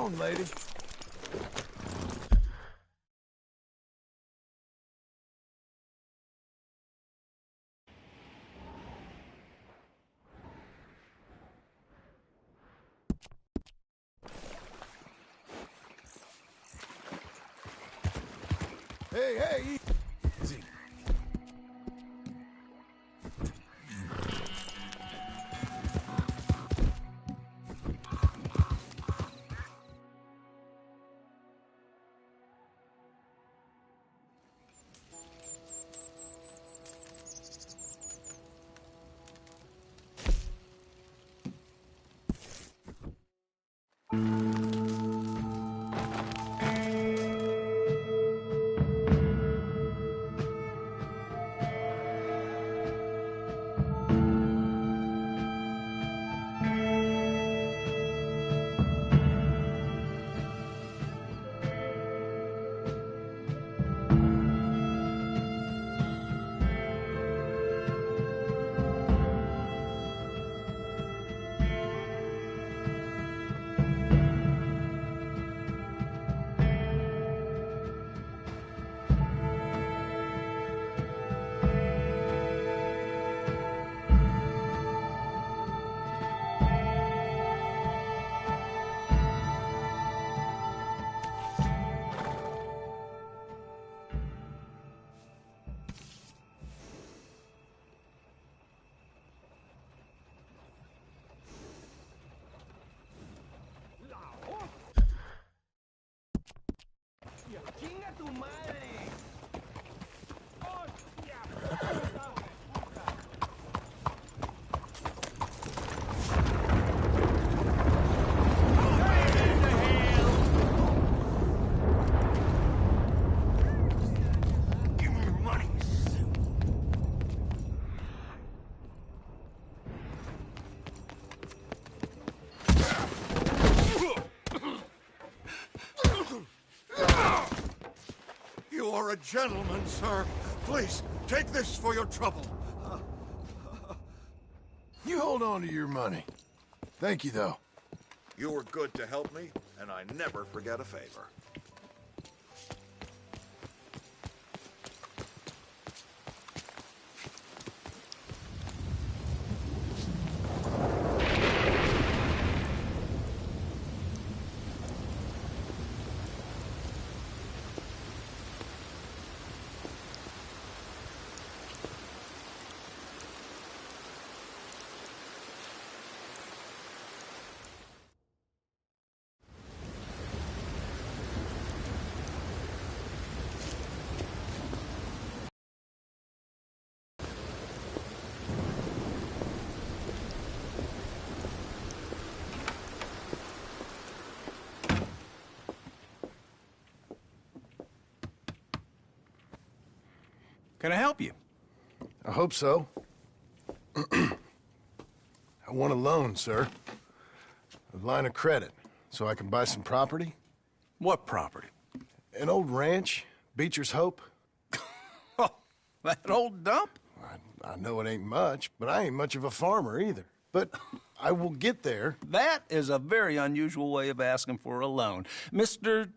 long, lady. Hey, easy. ¡Chinga tu madre! ¡Hostia! Give me your money. You are a gentleman, sir. Please, take this for your trouble. You hold on to your money. Thank you, though. You were good to help me, and I never forget a favor. Can I help you? I hope so. I want a loan, sir. A line of credit, so I can buy some property. What property? An old ranch, Beecher's Hope. Oh, that old dump? I know it ain't much, but I ain't much of a farmer either. But I will get there. That is a very unusual way of asking for a loan. Mr.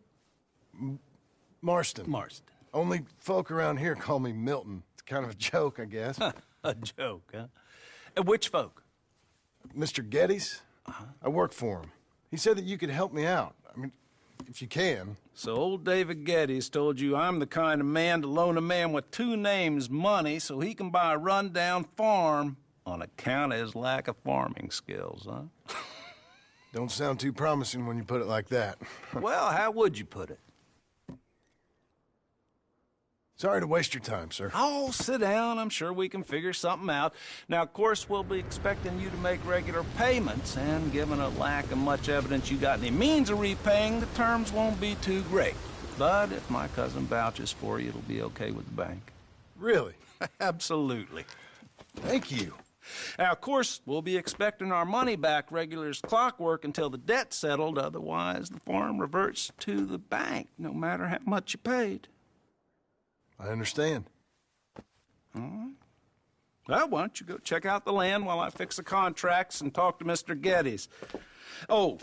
Marston. Marston. Only folk around here call me Milton. It's kind of a joke, I guess. A joke, huh? Which folk? Mr. Geddes? I work for him. He said that you could help me out. I mean, if you can. So old David Geddes told you I'm the kind of man to loan a man with two names money so he can buy a rundown farm on account of his lack of farming skills, huh? Don't sound too promising when you put it like that. Well, how would you put it? Sorry to waste your time, sir. Oh, sit down. I'm sure we can figure something out. Now, of course, we'll be expecting you to make regular payments, and given a lack of much evidence you got any means of repaying, the terms won't be too great. But if my cousin vouches for you, it'll be okay with the bank. Really? Absolutely. Thank you. Now, of course, we'll be expecting our money back regular as clockwork until the debt's settled. Otherwise, the farm reverts to the bank, no matter how much you paid. I understand. All right. Well, why don't you go check out the land while I fix the contracts and talk to Mr. Geddes. Oh,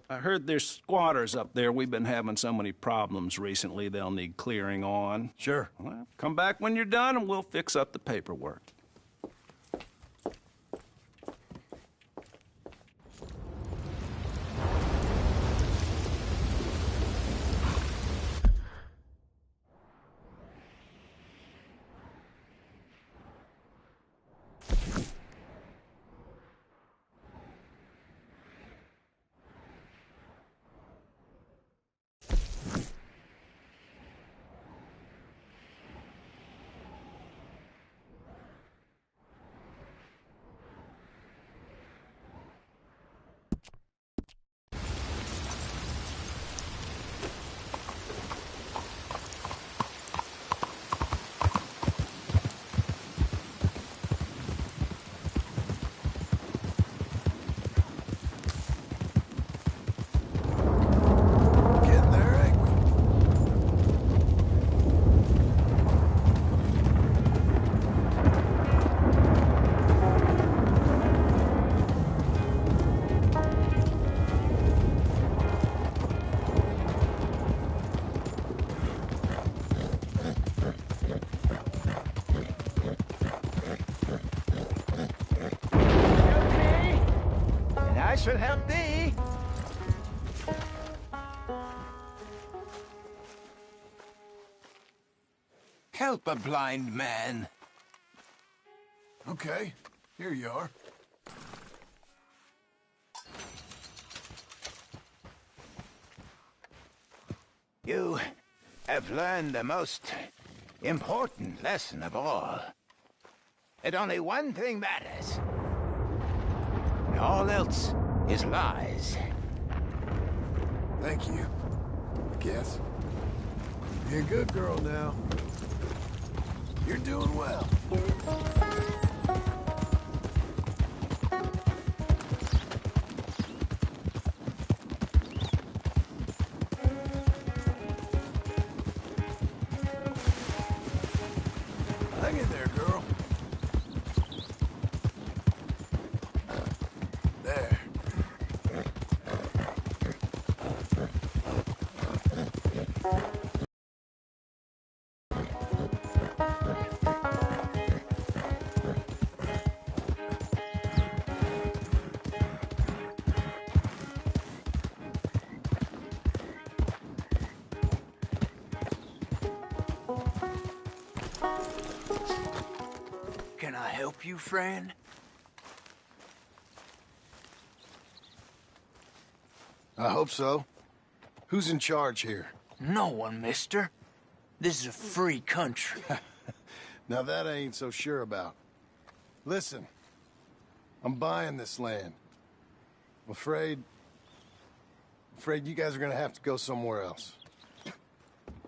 I heard there's squatters up there. We've been having so many problems recently, they'll need clearing on. Sure. Well, come back when you're done and we'll fix up the paperwork. Getting there, ain't we? And I shall help thee. Help a blind man. Okay, here you are. You have learned the most important lesson of all. That only one thing matters. And all else is lies. Thank you. I guess. Be a good girl now. You're doing well. Hang in there, girl. There. Can I help you, friend? I hope so. Who's in charge here? No one, mister. This is a free country. Now that I ain't so sure about. Listen, I'm buying this land. I'm afraid you guys are gonna have to go somewhere else.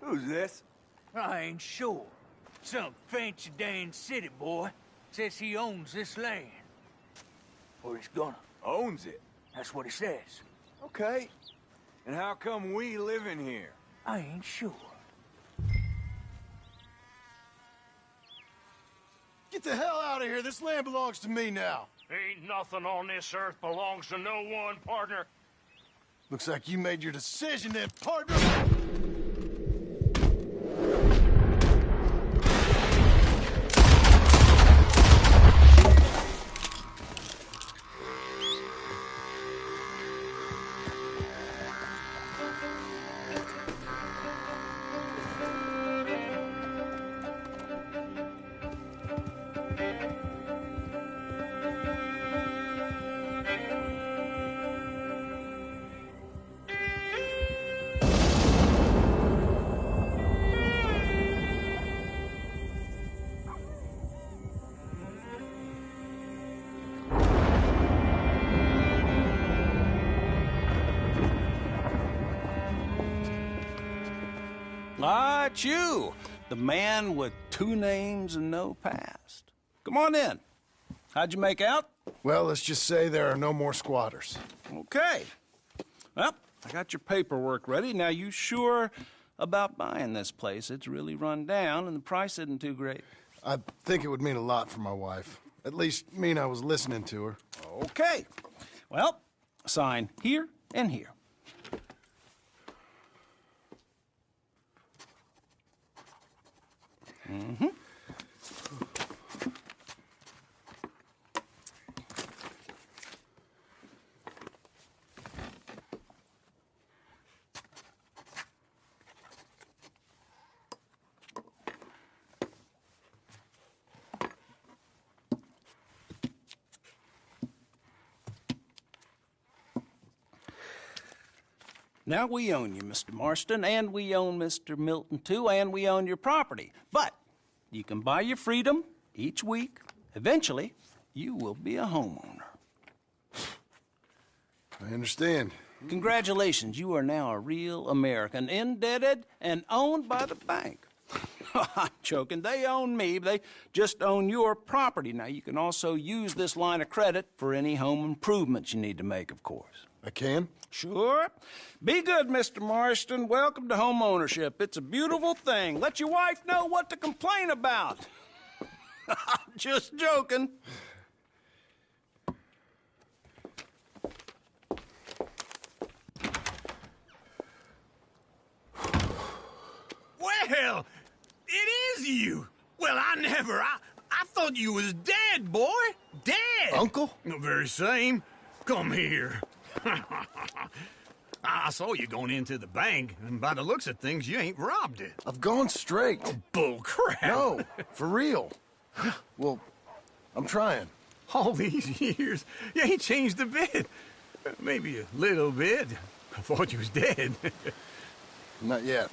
Who's this? I ain't sure. Some fancy Dan city boy says he owns this land. Or he's gonna. Owns it. That's what he says. Okay. And how come we live in here? I ain't sure. Get the hell out of here. This land belongs to me now. Ain't nothing on this earth belongs to no one, partner. Looks like you made your decision then, partner. Ah, it's you, the man with 2 names and no past. Come on in. How'd you make out? Well, let's just say there are no more squatters. Okay. Well, I got your paperwork ready. Now, you sure about buying this place? It's really run down, and the price isn't too great. I think it would mean a lot for my wife. At least mean I was listening to her. Okay. Well, sign here and here. Mm-hmm. Now, we own you, Mr. Marston, and we own Mr. Milton, too, and we own your property. But you can buy your freedom each week. Eventually, you will be a homeowner. I understand. Congratulations, you are now a real American, indebted and owned by the bank. I'm joking. They own me. They just own your property. Now, you can also use this line of credit for any home improvements you need to make, of course. I can? Sure. Be good, Mr. Marston. Welcome to home ownership. It's a beautiful thing. Let your wife know what to complain about. Just joking. Well, it is you. Well, I thought you was dead, boy. Dead. Uncle? The very same. Come here. I saw you going into the bank, and by the looks of things, you ain't robbed it. I've gone straight. Bull crap. No, for real. Well, I'm trying. All these years, you ain't changed a bit. Maybe a little bit. I thought you was dead. Not yet.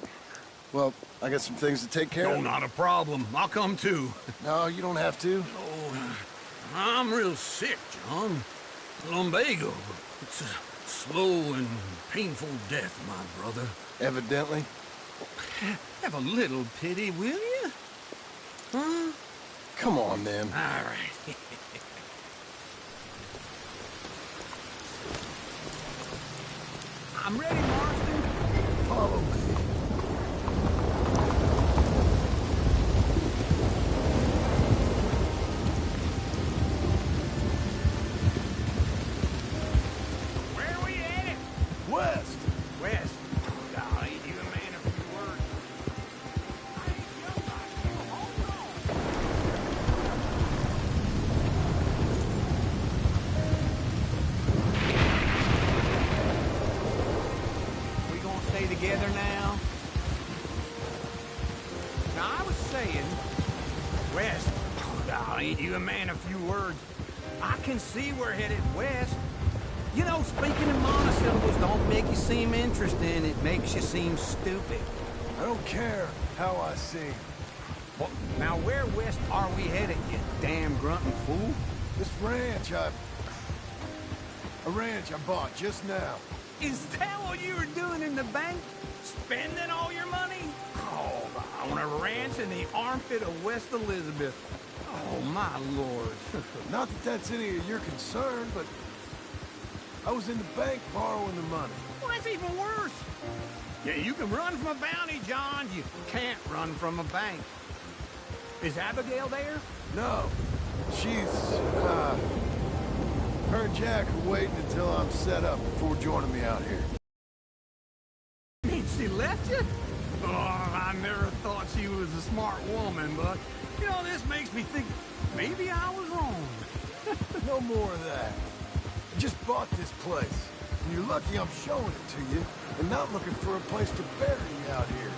Well, I got some things to take care No, of. not a problem. I'll come too. No, you don't have to. Oh, I'm real sick, John. Lumbago. It's a slow and painful death, my brother. Evidently. Have a little pity, will you? Huh? Come on, then. All right. I'm ready, Marston. Follow me. Where were you headed? West. West. Golly, you a man of few words. We gonna stay together now? Now, I was saying, West. Golly, ain't you a man of few words? I can see we're headed west. You know, speaking in monosyllables don't make you seem interesting. It makes you seem stupid. I don't care how I see. Well, now, where west are we headed, you damn grunting fool? This ranch I bought just now. Is that what you were doing in the bank? Spending all your money? Oh, on a ranch in the armpit of West Elizabeth. Oh, my lord. Not that that's any of your concern, but I was in the bank borrowing the money. Well, that's even worse. Yeah, you can run from a bounty, John. You can't run from a bank. Is Abigail there? No, she's, her and Jack are waiting until I'm set up before joining me out here. Mean she left you? Oh, I never thought she was a smart woman, but, you know, this makes me think maybe I was wrong. No more of that. I just bought this place. And you're lucky I'm showing it to you and not looking for a place to bury me out here.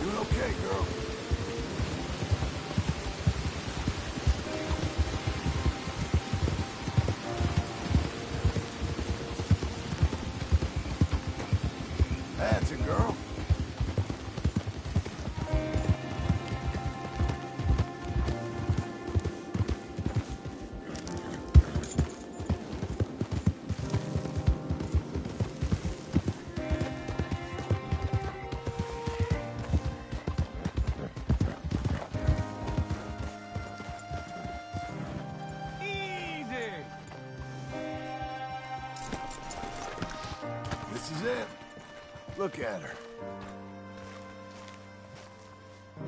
Doing okay, girl? That's a girl. Easy. This is it. Look at her.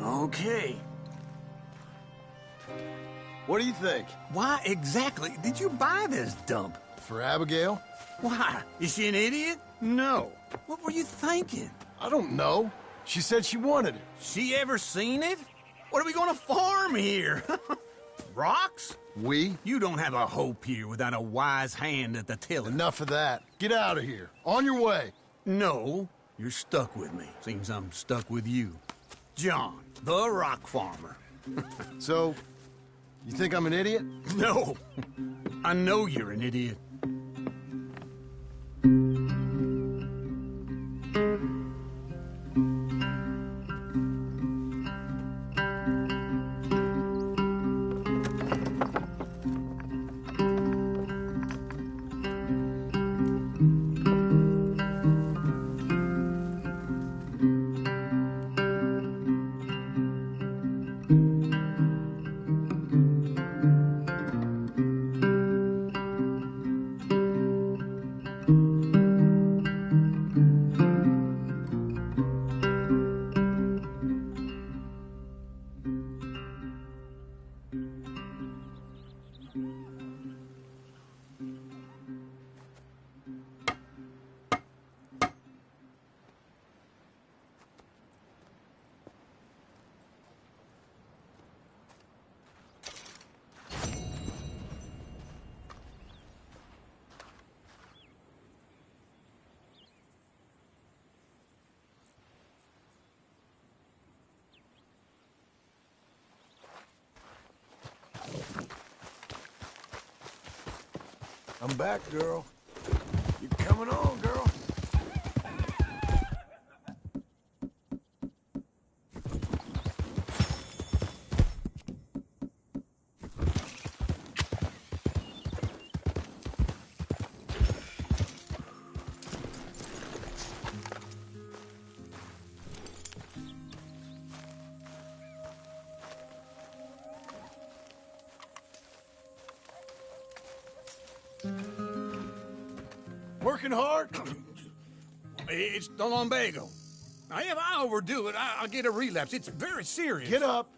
Okay. What do you think? Why exactly did you buy this dump? For Abigail? Why? Is she an idiot? No. What were you thinking? I don't know. She said she wanted it. She ever seen it? What are we gonna farm here? Rocks? We? You don't have a hope here without a wise hand at the tiller. Enough of that. Get out of here. On your way. No, you're stuck with me. Seems I'm stuck with you. John, the rock farmer. So, you think I'm an idiot? No, I know you're an idiot. I'm back, girl. You coming on, girl? Working hard? It's the lumbago. Now, if I overdo it, I'll get a relapse. It's very serious. Get up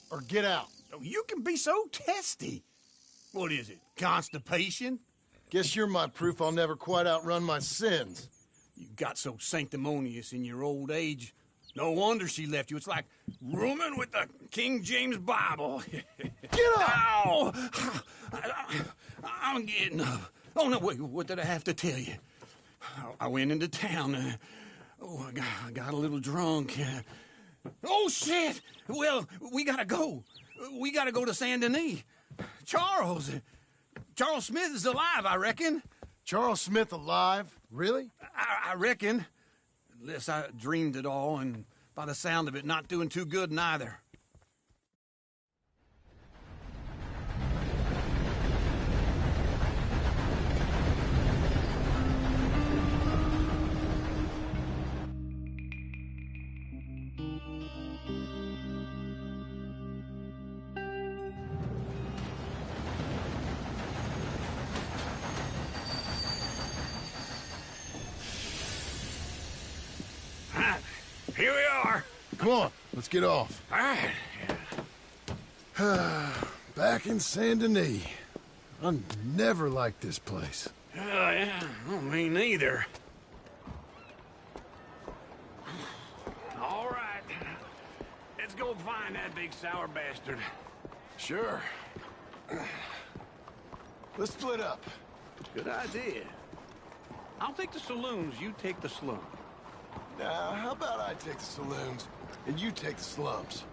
or get out. You can be so testy. What is it, constipation? Guess you're my proof I'll never quite outrun my sins. You got so sanctimonious in your old age. No wonder she left you. It's like rooming with the King James Bible. Get up! Ow! I'm getting up. Oh, no, wait, what did I have to tell you? I went into town. I got a little drunk. Oh, shit! Well, we gotta go. We gotta go to Saint Denis. Charles Smith is alive, I reckon. Charles Smith alive? Really? I reckon. Unless I dreamed it all, and by the sound of it, not doing too good neither. Here we are. Come on, let's get off. All right. Back in Saint Denis. I never liked this place. Yeah, well, me neither. All right. Let's go find that big sour bastard. Sure. Let's split up. Good idea. I'll take the saloons, you take the slum. Now, how about I take the saloons, and you take the slums?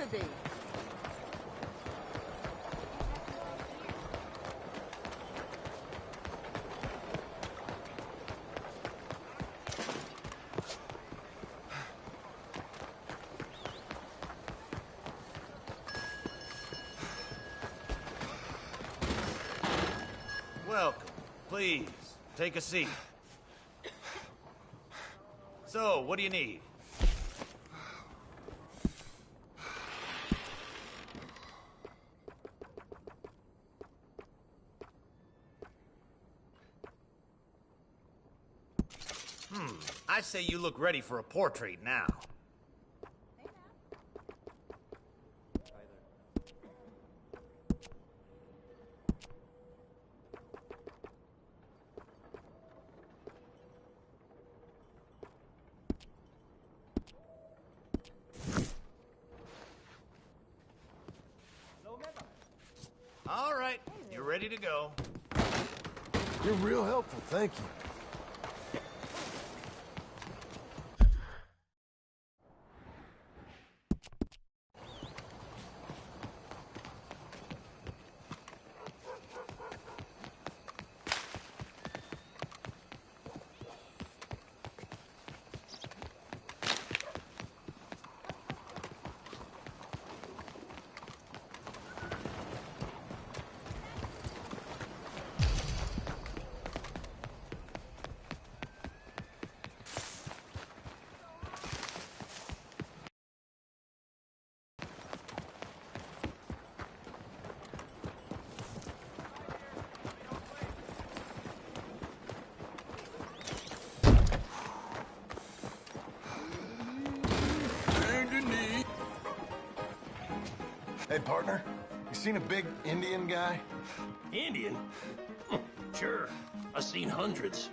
to be. Welcome. Please, take a seat. So, what do you need? I say you look ready for a portrait now. All right, you're ready to go. You're real helpful, thank you. Hey, partner, you seen a big Indian guy? Indian? Sure. I've seen hundreds.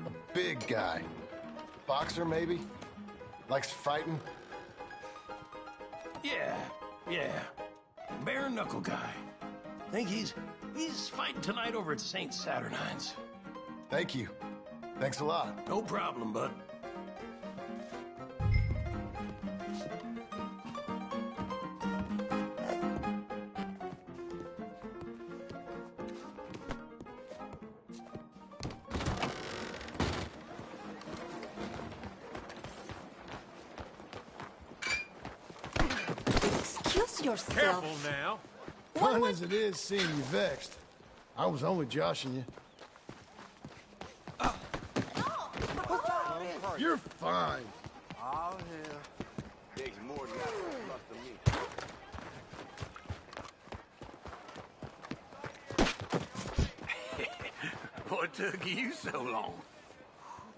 A big guy. Boxer, maybe? Likes fighting? Yeah. Bare knuckle guy. Think he's fighting tonight over at St. Saturnine's. Thank you. Thanks a lot. No problem, bud. Excuse yourself. Careful now. Fun as it is seeing you vexed, I was only joshing you. You're fine. Oh, hell. Takes more than that to me. What took you so long?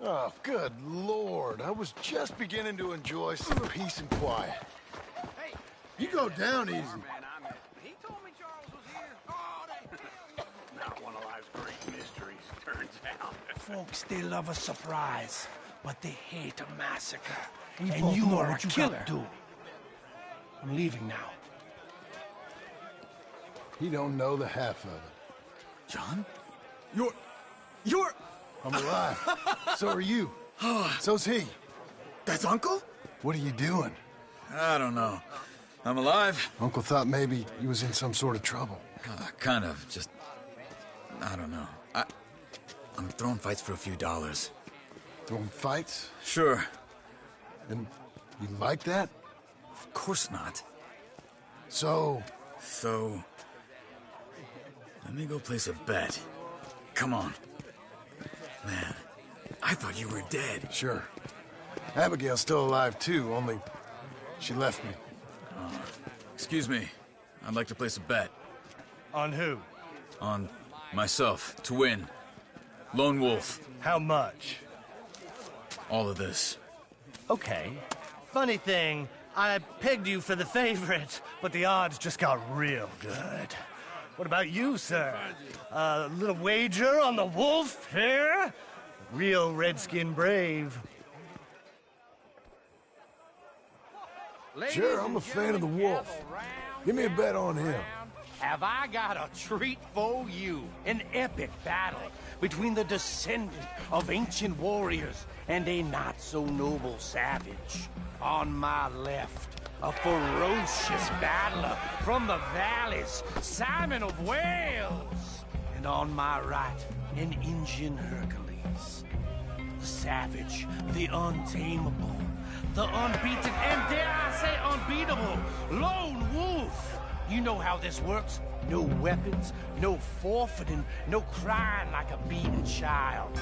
Oh, good Lord. I was just beginning to enjoy some peace and quiet. Hey, You go down easy. he told me Charles was here. Oh, Not one of life's great mysteries, turns out. Folks, they love a surprise, but they hate a massacre. We and both you know are a what you killer. gotta do. I'm leaving now. He don't know the half of it. John? You're... I'm alive. So are you. So's he. That's Uncle? What are you doing? I don't know. I'm alive. Uncle thought maybe he was in some sort of trouble. Kind of. Just... I don't know. I'm throwing fights for a few dollars. Throwing fights? Sure. And you like that? Of course not. So, let me go place a bet. Come on. Man, I thought you were dead. sure. Abigail's still alive too, only she left me. Excuse me. I'd like to place a bet. On who? On myself, to win. Lone Wolf. How much? All of this. Okay. Funny thing, I pegged you for the favorite, but the odds just got real good. What about you, sir? A little wager on the wolf here? Real redskin brave. Sure, I'm a fan of the wolf. Give me a bet on him. have I got a treat for you. An epic battle between the descendant of ancient warriors and a not-so-noble savage. On my left, a ferocious battler from the valleys, Simon of Wales. And on my right, an Indian Hercules. The savage, the untamable, the unbeaten, and dare I say unbeatable, Lone Wolf. You know how this works. No weapons, no forfeiting, no crying like a beaten child.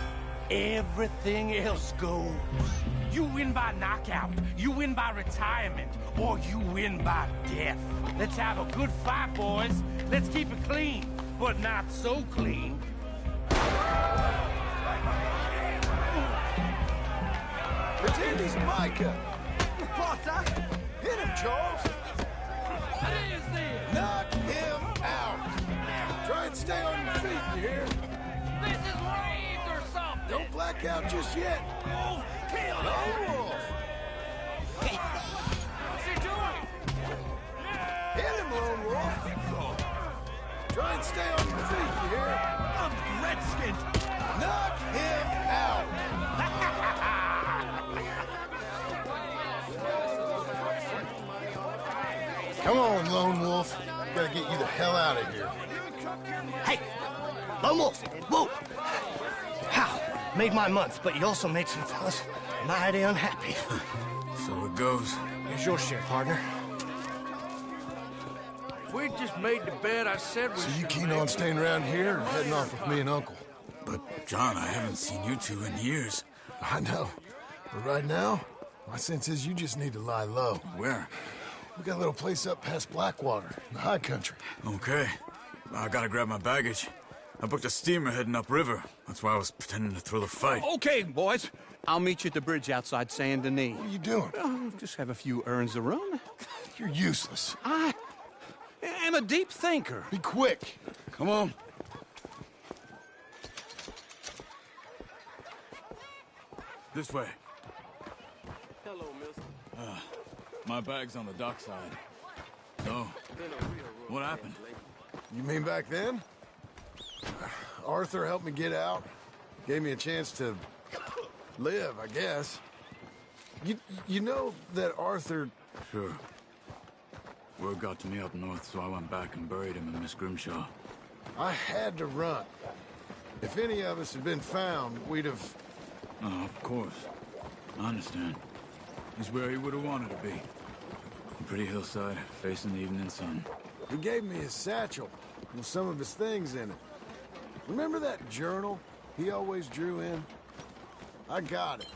Everything else goes. You win by knockout, you win by retirement, or you win by death. Let's have a good fight, boys. Let's keep it clean, but not so clean. Pretend he's Micah. Potter, hit him, Charles. What is this? Knock him out. Try and stay on your feet, you hear? This is rigged or something. Don't black out just yet. Wolf, kill him. No wolf. What's he doing? Hit him, Lone Wolf. Try and stay on your feet, you hear? I'm Redskin. Knock him out. Come on, Lone Wolf. Gotta get you the hell out of here. Hey, Lone Wolf, whoa! How? Made my month, but you also made some fellas mighty unhappy. So it goes. Here's your share, partner. If we'd just made the bed, I said we So you should keen make. on staying around here or heading off with me and Uncle? But, John, I haven't seen you two in years. I know. But right now, my sense is you just need to lie low. Where? We got a little place up past Blackwater, in the high country. Okay. I gotta grab my baggage. I booked a steamer heading upriver. That's why I was pretending to throw the fight. Okay, boys. I'll meet you at the bridge outside Saint Denis. What are you doing? Just have a few errands to run. You're useless. I am a deep thinker. Be quick. Come on. This way. Hello, mister. My bag's on the dockside. So, what happened? You mean back then? Arthur helped me get out. Gave me a chance to live, I guess. You know that Arthur... Sure. Word got to me up north, so I went back and buried him in Miss Grimshaw. I had to run. If any of us had been found, we'd have... Oh, of course. I understand. He's where he would have wanted to be. A pretty hillside, facing the evening sun. He gave me his satchel with some of his things in it. Remember that journal he always drew in? I got it.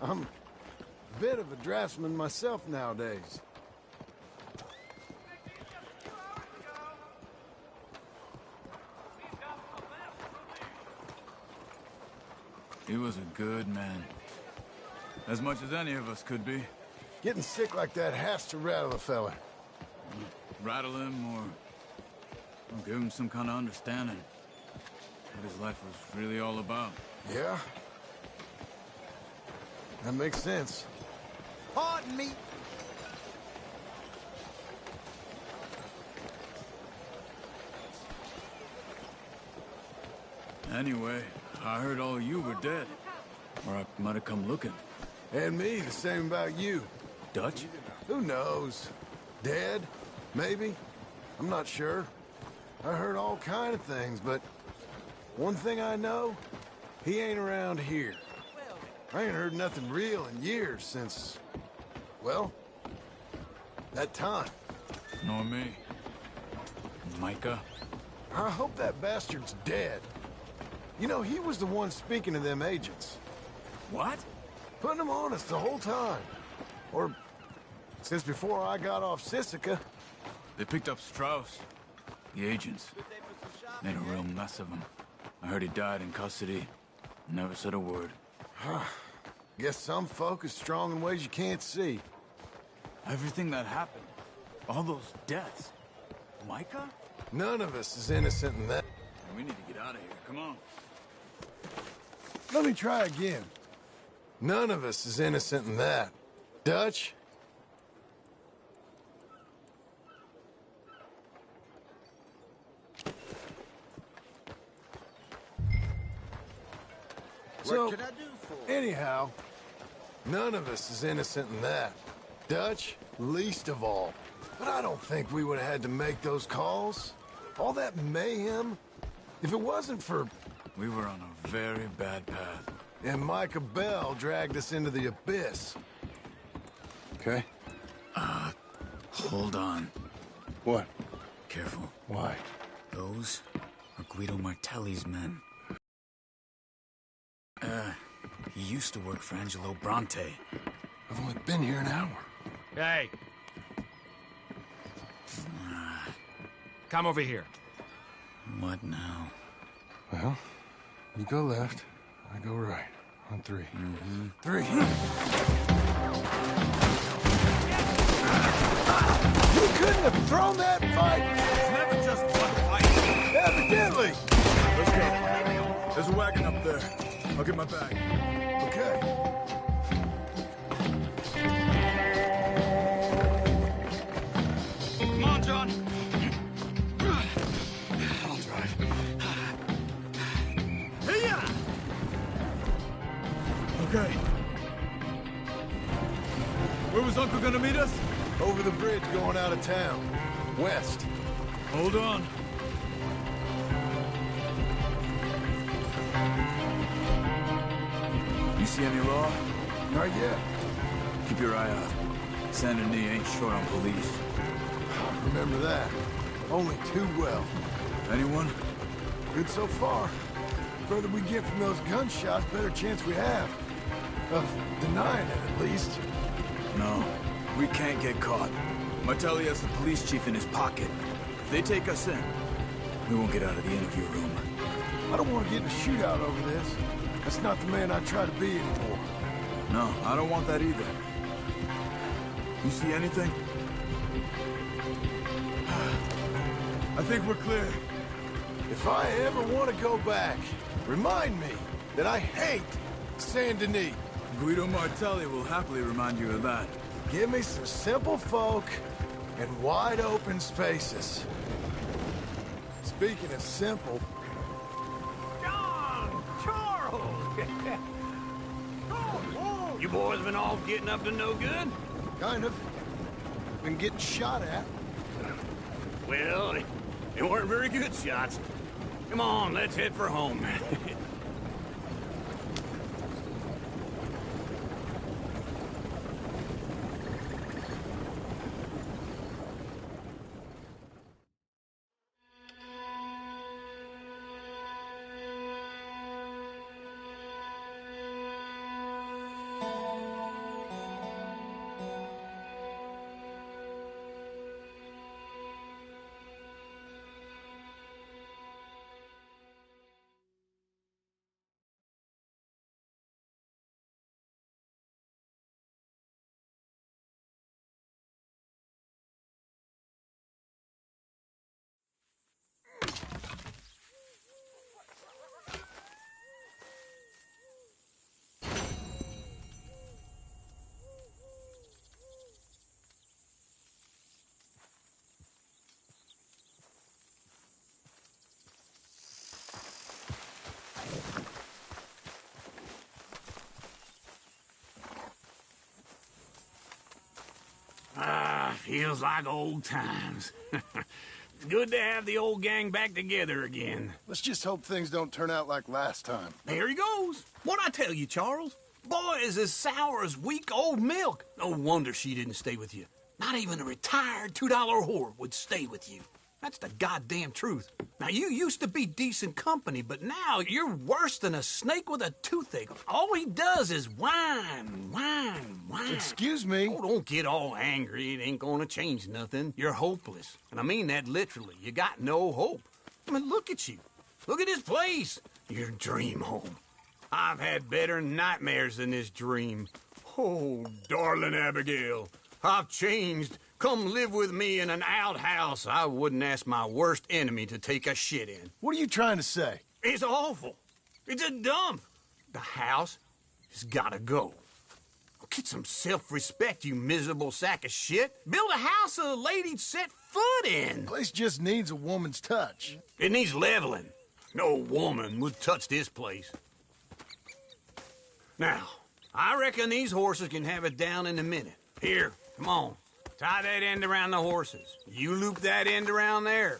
I'm a bit of a draftsman myself nowadays. He was a good man. As much as any of us could be. Getting sick like that has to rattle a fella. Rattle him or give him some kind of understanding. What his life was really all about. Yeah? That makes sense. Pardon me. Anyway, I heard all you were dead. Or I might have come looking. And me, the same about you. Dutch? Who knows? Dead? Maybe? I'm not sure. I heard all kind of things, but one thing I know, he ain't around here. I ain't heard nothing real in years since, well, that time. Nor me. Micah? I hope that bastard's dead. You know, he was the one speaking to them agents. What? Putting them on us the whole time. Or since before I got off Sisika. They picked up Strauss. The agents. Made a real mess of him. I heard he died in custody. Never said a word. Guess some folk is strong in ways you can't see. Everything that happened. All those deaths. Micah? None of us is innocent in that. We need to get out of here. Come on. Let me try again. None of us is innocent in that. Dutch? So, anyhow, none of us is innocent in that. Dutch, least of all. But I don't think we would have had to make those calls. All that mayhem. If it wasn't for... We were on a very bad path. And Micah Bell dragged us into the abyss. Okay? Hold on. What? Careful. Why? Those are Guido Martelli's men. He used to work for Angelo Bronte. I've only been here an hour. Hey. Come over here. What now? Well, you go left, I go right. On three. Mm-hmm. 3. You couldn't have thrown that fight! It's never just one fight. Evidently! Let's go. There's a wagon up there. I'll get my bag. Okay. Come on, John. I'll drive. Hey-ya! Okay. Where was Uncle gonna meet us? Over the bridge going out of town. West. Hold on. You see any law? Not yet. Keep your eye out. Saint Denis ain't short on police. Remember that. Only too well. Anyone? Good so far. Further we get from those gunshots, better chance we have. Of denying it, at least. No. We can't get caught. Martelli has the police chief in his pocket. If they take us in, we won't get out of the interview room. I don't want to get in a shootout over this. That's not the man I try to be anymore. No, I don't want that either. You see anything? I think we're clear. If I ever want to go back, remind me that I hate Saint Denis. Guido Martelli will happily remind you of that. Give me some simple folk and wide open spaces. Speaking of simple... John! Charles! You boys been all getting up to no good? Kind of. Been getting shot at. Well, they weren't very good shots. Come on, let's head for home. Feels like old times. It's good to have the old gang back together again. Let's just hope things don't turn out like last time. There he goes. What'd I tell you, Charles? Boy is as sour as weak old milk. No wonder she didn't stay with you. Not even a retired $2 whore would stay with you. That's the goddamn truth. Now, you used to be decent company, but now you're worse than a snake with a toothache. All he does is whine, whine, whine. Excuse me? Oh, don't get all angry. It ain't gonna change nothing. You're hopeless. And I mean that literally. You got no hope. I mean, look at you. Look at this place. Your dream home. I've had better nightmares than this dream. Oh, darling Abigail, I've changed. Come live with me in an outhouse I wouldn't ask my worst enemy to take a shit in. What are you trying to say? It's awful. It's a dump. The house has gotta go. Get some self-respect, you miserable sack of shit. Build a house a lady'd set foot in. The place just needs a woman's touch. It needs leveling. No woman would touch this place. Now, I reckon these horses can have it down in a minute. Here, come on. Tie that end around the horses. You loop that end around there.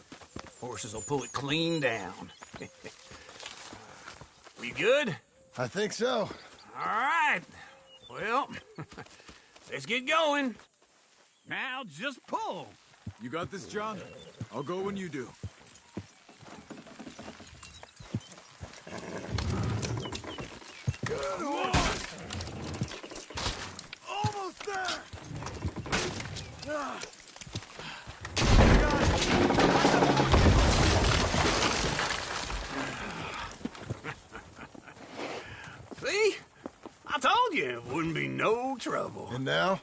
Horses will pull it clean down. We good? I think so. All right. Well, let's get going. Now just pull. You got this, John? I'll go when you do. Good one. Almost there. See? I told you it wouldn't be no trouble. And now?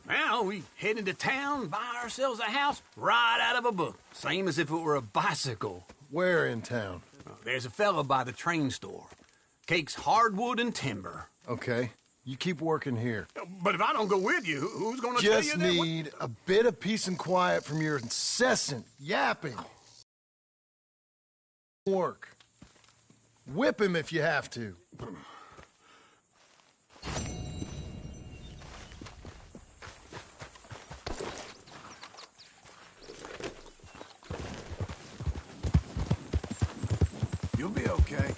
Now we head into town, buy ourselves a house right out of a book. Same as if it were a bicycle. Where in town? There's a fella by the train store. Cakes hardwood and timber. Okay. You keep working here. But if I don't go with you, who's gonna tell you Just that? need a bit of peace and quiet from your incessant yapping. Work. Whip him if you have to. You'll be okay.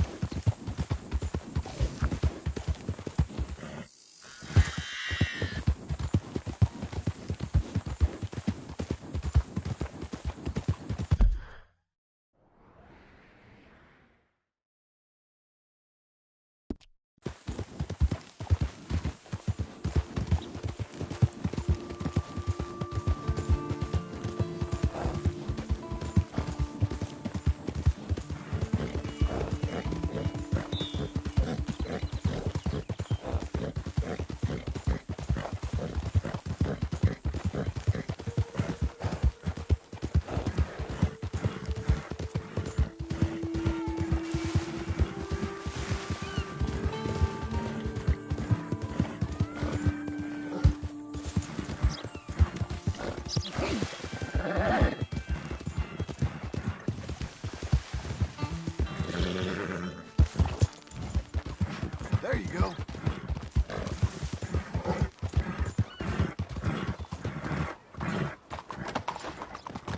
There you go.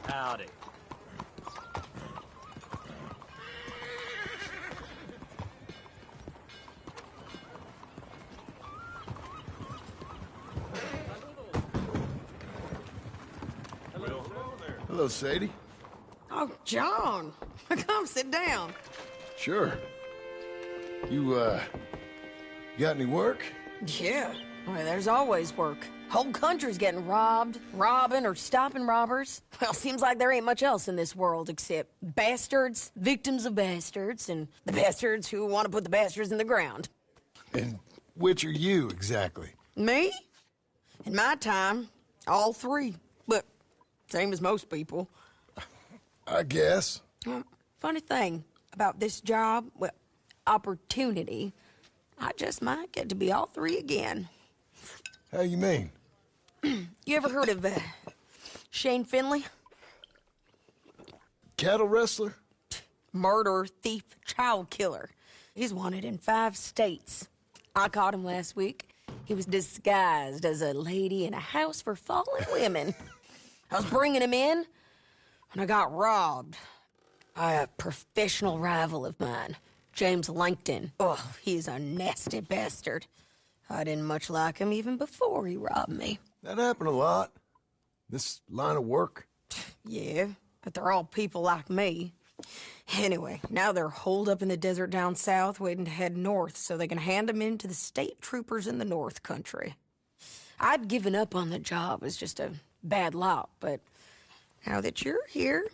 Howdy. Hello, Sadie. Oh, John. Come sit down. Sure. You got any work? Yeah. Well, there's always work. Whole country's getting robbed, robbing, or stopping robbers. Well, seems like there ain't much else in this world except bastards, victims of bastards, and the bastards who want to put the bastards in the ground. And which are you, exactly? Me? In my time, all three. But same as most people. I guess. Funny thing about this job, well, opportunity, I just might get to be all three again. How you mean? You ever heard of Shane Finley? Cattle wrestler? Murderer, thief, child killer. He's wanted in 5 states. I caught him last week. He was disguised as a lady in a house for fallen women. I was bringing him in, and I got robbed by a professional rival of mine, James Langton. Oh, he's a nasty bastard. I didn't much like him even before he robbed me. That happened a lot. This line of work. Yeah, but they're all people like me. Anyway, now they're holed up in the desert down south, waiting to head north so they can hand them in to the state troopers in the north country. I'd given up on the job as just a bad lot, but now that you're here,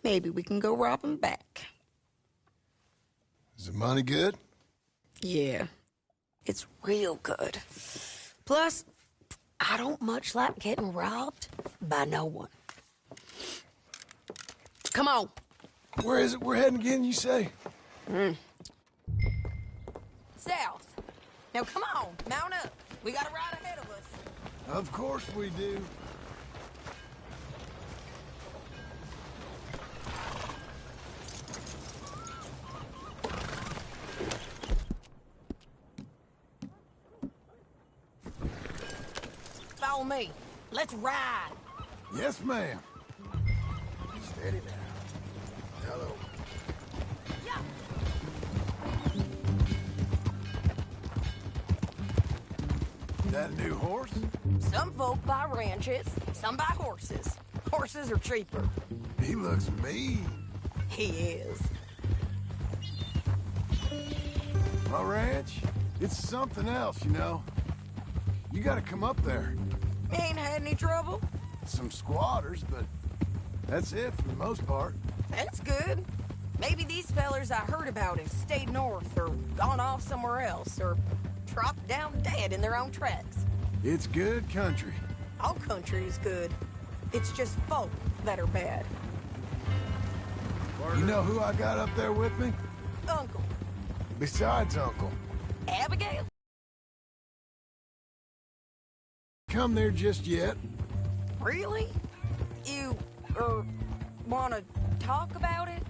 maybe we can go rob them back. Is the money good? Yeah, it's real good. Plus, I don't much like getting robbed by no one. Come on. Where is it we're heading again, you say? South. Now come on, mount up. We got a ride ahead of us. Of course we do. Follow me. Let's ride. Yes, ma'am. Steady now. Hello. Yeah. That a new horse? Some folk buy ranches, some buy horses. Horses are cheaper. He looks mean. He is. My ranch, it's something else, you know. You gotta come up there. Ain't had any trouble? Some squatters, but that's it for the most part. That's good. Maybe these fellers I heard about have stayed north or gone off somewhere else or dropped down dead in their own tracks. It's good country. All country is good. It's just folk that are bad. You know who I got up there with me? Uncle. Besides Uncle. Abigail? Come there just yet. Really? You, wanna talk about it?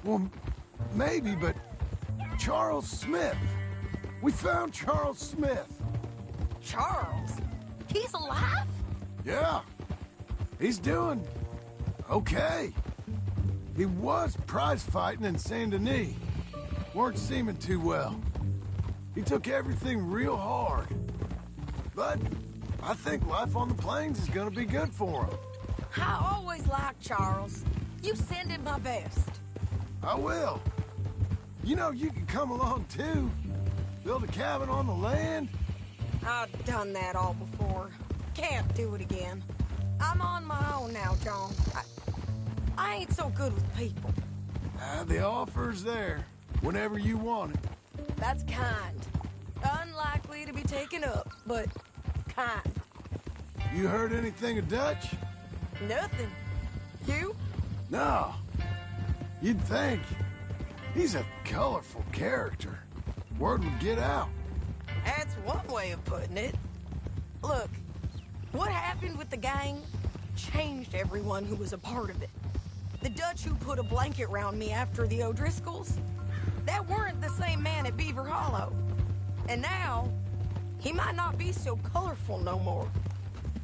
Well, maybe, but Charles Smith. We found Charles Smith. Charles? He's alive? Yeah. He's doing okay. He was prize fighting in Saint Denis. Weren't seeming too well. He took everything real hard. But I think life on the plains is gonna be good for him. I always liked Charles. You send him my best. I will. You know, you can come along too. Build a cabin on the land. I've done that all before. Can't do it again. I'm on my own now, John. I ain't so good with people. The offer's there, whenever you want it. That's kind. Unlikely to be taken up, but kind. You heard anything of Dutch? Nothing. You? No. You'd think. He's a colorful character. Word would get out. That's one way of putting it. Look, what happened with the gang changed everyone who was a part of it. The Dutch who put a blanket round me after the O'Driscolls, that weren't the same man at Beaver Hollow. And now, he might not be so colorful no more.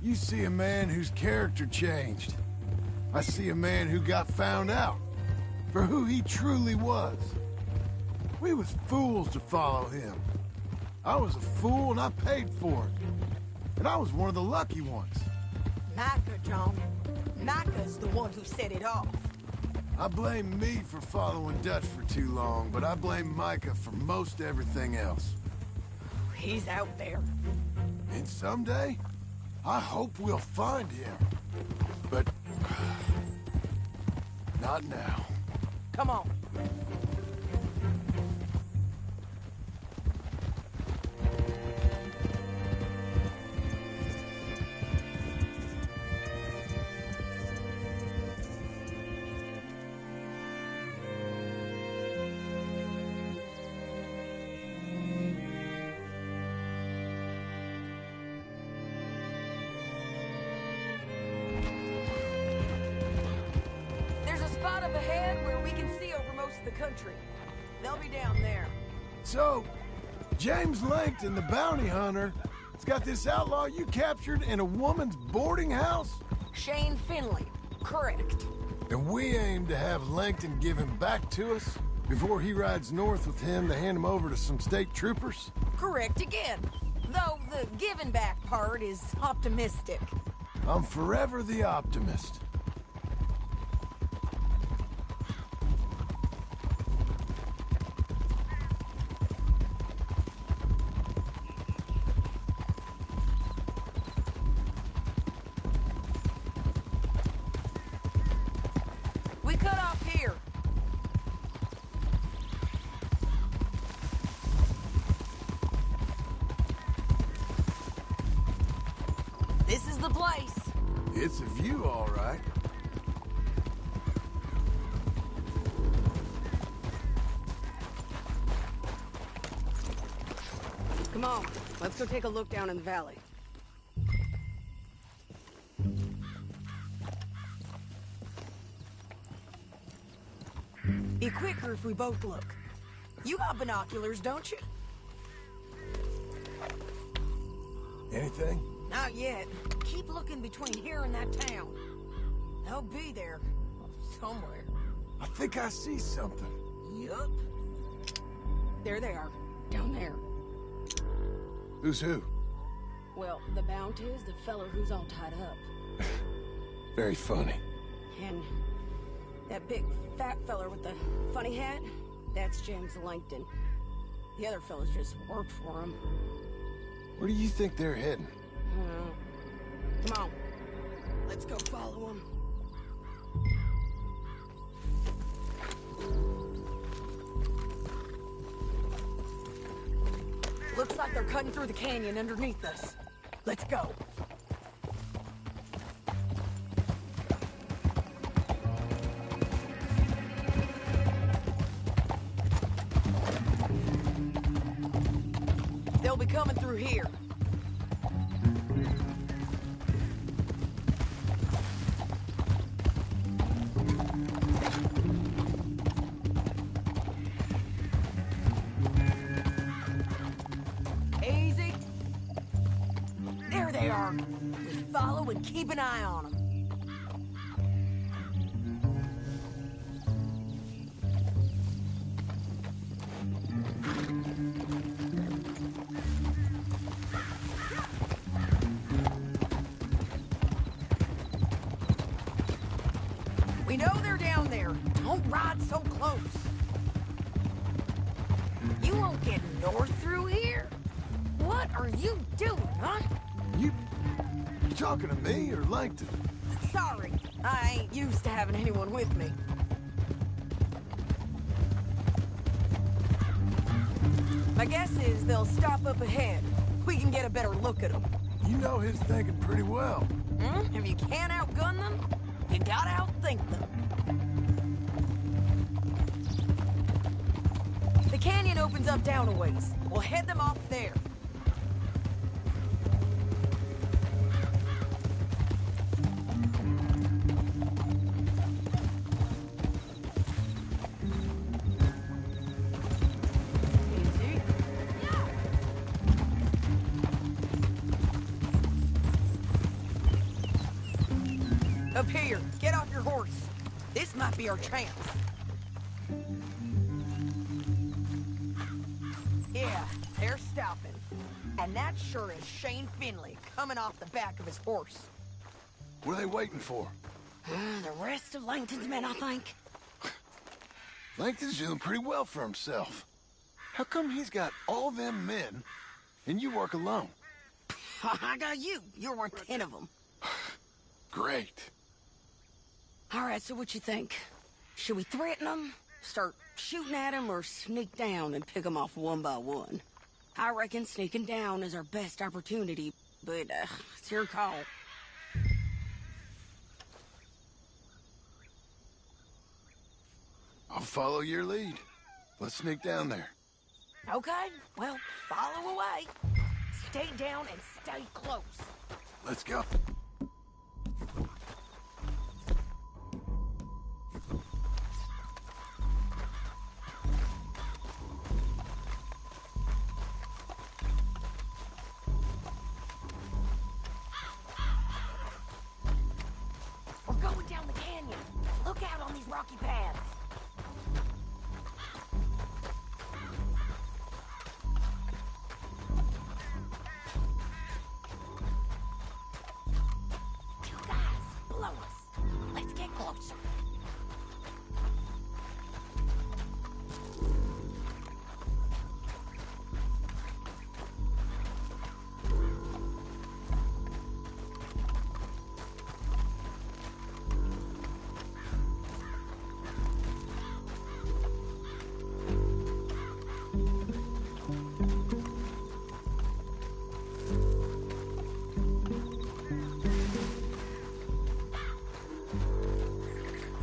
You see a man whose character changed. I see a man who got found out for who he truly was. We was fools to follow him. I was a fool and I paid for it. And I was one of the lucky ones. Micah, John. Micah's the one who set it off. I blame me for following Dutch for too long, but I blame Micah for most everything else. He's out there. And someday, I hope we'll find him. But not now. Come on. Up ahead where we can see over most of the country. They'll be down there. So, James Langton, the bounty hunter, has got this outlaw you captured in a woman's boarding house? Shane Finley, correct. And we aim to have Langton give him back to us before he rides north with him to hand him over to some state troopers? Correct again. Though the giving back part is optimistic. I'm forever the optimist. This is the place. It's a view, all right. Come on, let's go take a look down in the valley. Be quicker if we both look. You got binoculars, don't you? Anything? Not yet. Keep looking between here and that town. They'll be there. Somewhere. I think I see something. Yup. There they are. Down there. Who's who? Well, the Bounty is the fella who's all tied up. Very funny. And that big fat fella with the funny hat, that's James Langton. The other fellas just work for him. Where do you think they're heading? Come on. Let's go follow them. Looks like they're cutting through the canyon underneath us. Let's go. They'll be coming through here. Easy. There they are. Just follow and keep an eye on them. We know they're down there. Don't ride so close. You won't get north through here? What are you doing, huh? You talking to me or Langton? Sorry, I ain't used to having anyone with me. My guess is they'll stop up ahead. We can get a better look at them. You know his thinking pretty well. If you can't outgun them, you gotta outthink them. The canyon opens up down a ways. We'll head them off there. Easy. Up here, get off your horse. This might be our chance. Yeah, they're stopping. And that sure is Shane Finley coming off the back of his horse. What are they waiting for? The rest of Langton's men, I think. Langton's doing pretty well for himself. How come he's got all them men and you work alone? I got you. You're worth 10 of them. Great. All right, so what you think? Should we threaten them, start shooting at them, or sneak down and pick them off one by one? I reckon sneaking down is our best opportunity, but it's your call. I'll follow your lead. Let's sneak down there. Okay, well, follow away. Stay down and stay close. Let's go. We're going down the canyon. Look out on these rocky paths. Two guys below us. Let's get closer.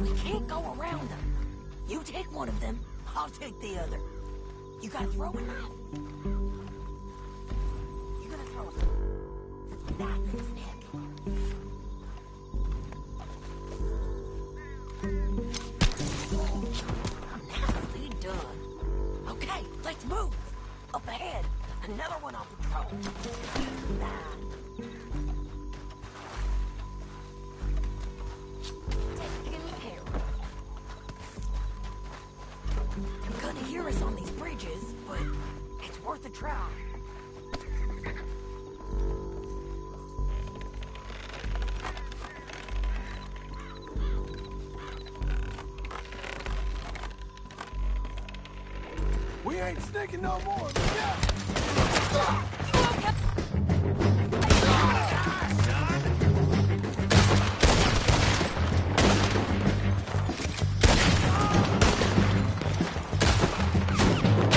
We can't go around them. You take one of them, I'll take the other. You got a throwing knife? You gonna throw a knife in his neck? Nicely done. Okay, let's move. Up ahead, another one on patrol. Nah. worth a try. We ain't sneaking no more. Yeah.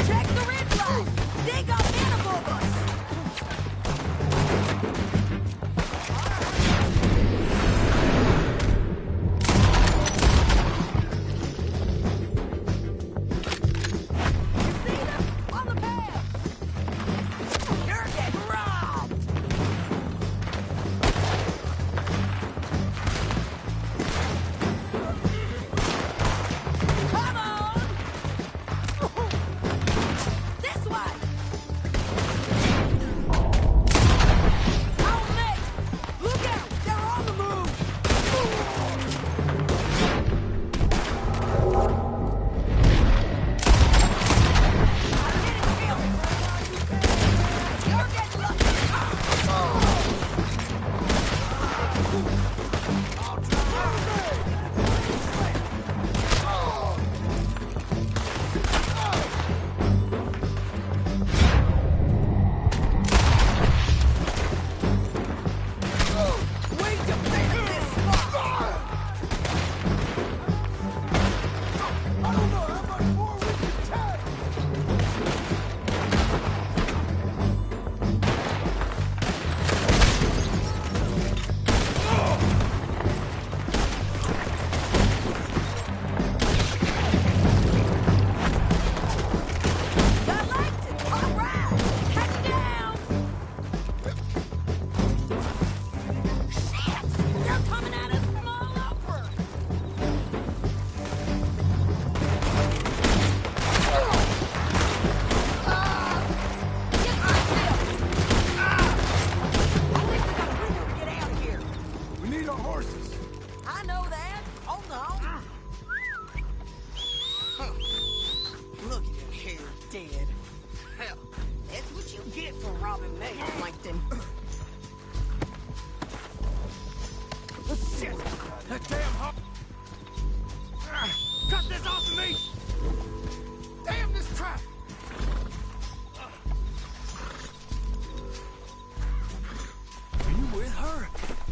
Check the red flag. They got men above us.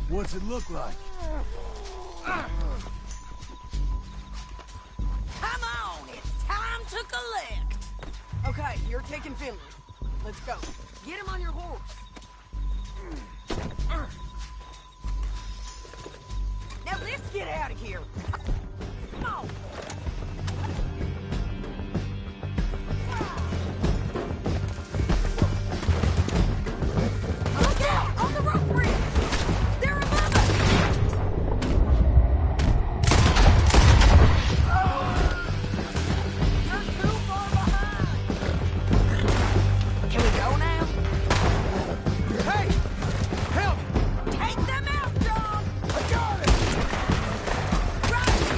What's it look like? Come on, it's time to collect. Okay, you're taking Finley. Let's go. Get him on your horse. Now let's get out of here. Come on. Look out! On the rope bridge! They're above us! You're too far behind! Can we go now? Hey! Help! Take them out, John! I got it! Right!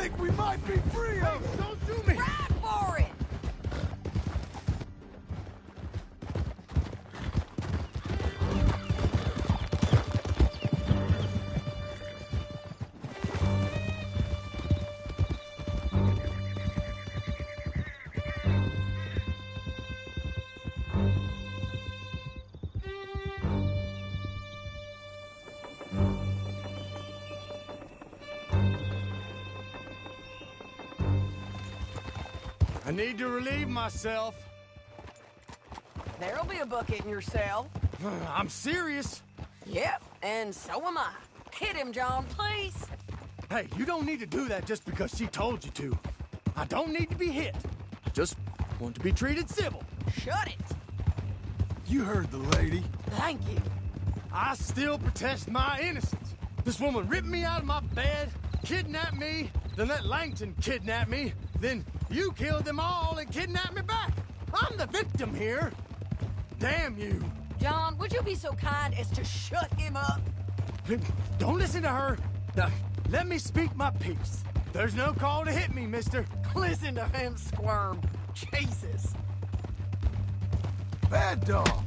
think we might be free of it. Don't do me! Ride for it! I need to relieve myself. There'll be a bucket in your cell. I'm serious. Yep, and so am I. Hit him, John, please. Hey, you don't need to do that just because she told you to. I don't need to be hit. I just want to be treated civil. Shut it! You heard the lady. Thank you. I still protest my innocence. This woman ripped me out of my bed, kidnapped me, then let Langton kidnap me, then you killed them all and kidnapped me back. I'm the victim here. Damn you. John, would you be so kind as to shut him up? Don't listen to her. Now, let me speak my piece. There's no call to hit me, mister. Listen to him squirm. Jesus. Bad dog.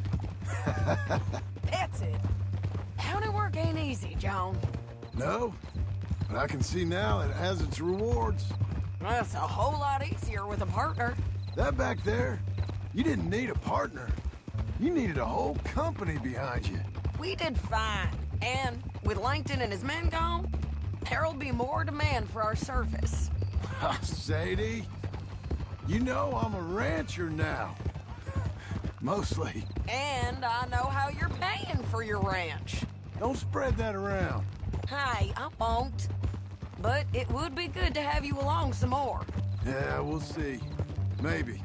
That's it. County work ain't easy, John. No, but I can see now it has its rewards. That's a whole lot easier with a partner. That back there, you didn't need a partner. You needed a whole company behind you. We did fine. And with Langton and his men gone, there'll be more demand for our service. Sadie, you know I'm a rancher now. Mostly. And I know how you're paying for your ranch. Don't spread that around. Hey, I won't. But it would be good to have you along some more. Yeah, we'll see. Maybe.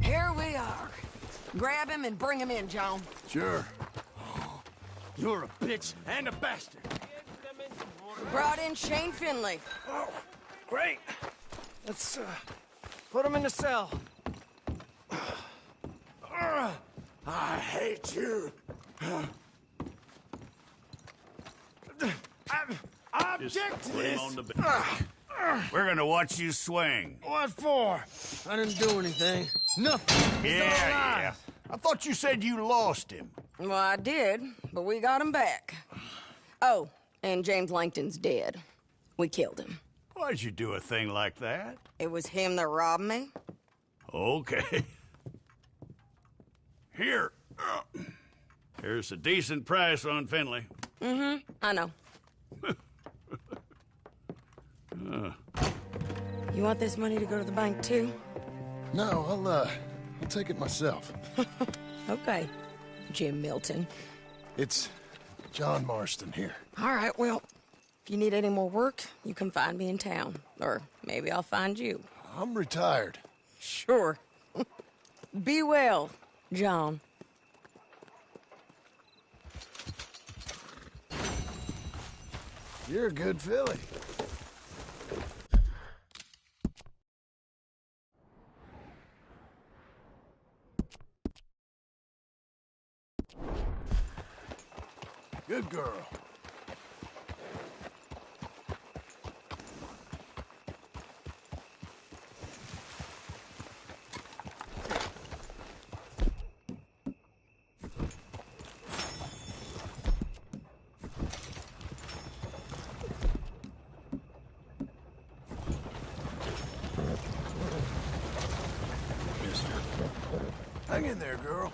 Here we are. Grab him and bring him in, John. Sure. You're a bitch and a bastard. Brought in Shane Finley. Oh, great. Let's put him in the cell. I hate you. I object to this. We're gonna watch you swing. What for? I didn't do anything. Nothing. He's all right. Yeah. I thought you said you lost him. Well, I did, but we got him back. Oh, and James Langton's dead. We killed him. Why'd you do a thing like that? It was him that robbed me. Okay. Here. Here's a decent price on Finley. Mm-hmm, I know. You want this money to go to the bank, too? No, I'll take it myself. Okay, Jim Milton. It's John Marston here. All right, well, if you need any more work, you can find me in town. Or maybe I'll find you. I'm retired. Sure. Be well, John. You're a good filly. Good girl. Hang in there, girl.